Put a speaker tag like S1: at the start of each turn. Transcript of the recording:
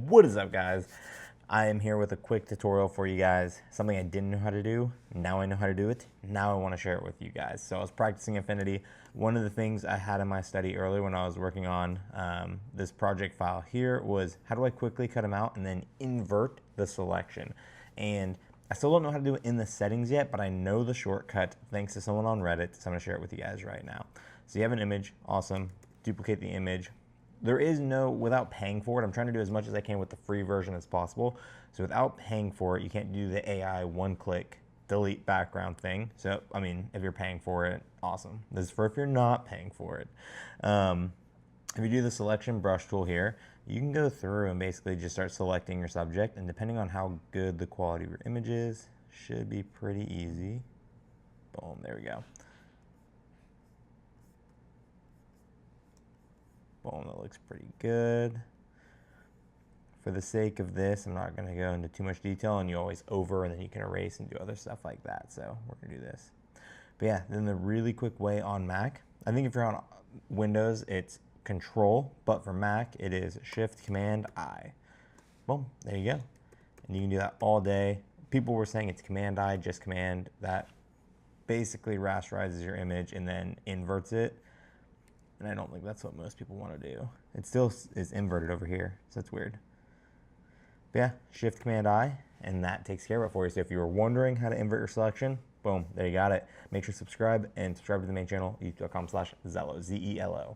S1: What is up, guys? I am here with a quick tutorial for you guys. Something I didn't know how to do. Now I know how to do it. Now I want to share it with you guys. So I was practicing Affinity. One of the things I had in my study earlier when I was working on this project file here was how do I quickly cut them out and then invert the selection. And I still don't know how to do it in the settings yet, but I know the shortcut thanks to someone on Reddit. So I'm going to share it with you guys right now. So you have an image. Awesome. Duplicate the image. There is no, without paying for it, I'm trying to do as much as I can with the free version as possible. So without paying for it, you can't do the AI one-click delete background thing. So, I mean, if you're paying for it, awesome. This is for if you're not paying for it. If you do the selection brush tool here, you can go through and basically just start selecting your subject. And depending on how good the quality of your image is, should be pretty easy. Boom, there we go. Boom, that looks pretty good. For the sake of this, I'm not going to go into too much detail, and you always over and then you can erase and do other stuff like that. So we're going to do this. But yeah, then the really quick way on Mac, I think if you're on Windows, it's Control, but for Mac, it is Shift Command I. Boom, there you go. And you can do that all day. People were saying it's Command I, just Command. That basically rasterizes your image and then inverts it. And I don't think that's what most people want to do. It still is inverted over here, so it's weird. But yeah, Shift Command I, and that takes care of it for you. So if you were wondering how to invert your selection, boom, there you got it. Make sure to subscribe and subscribe to the main channel, youtube.com/Zello, Z-E-L-O.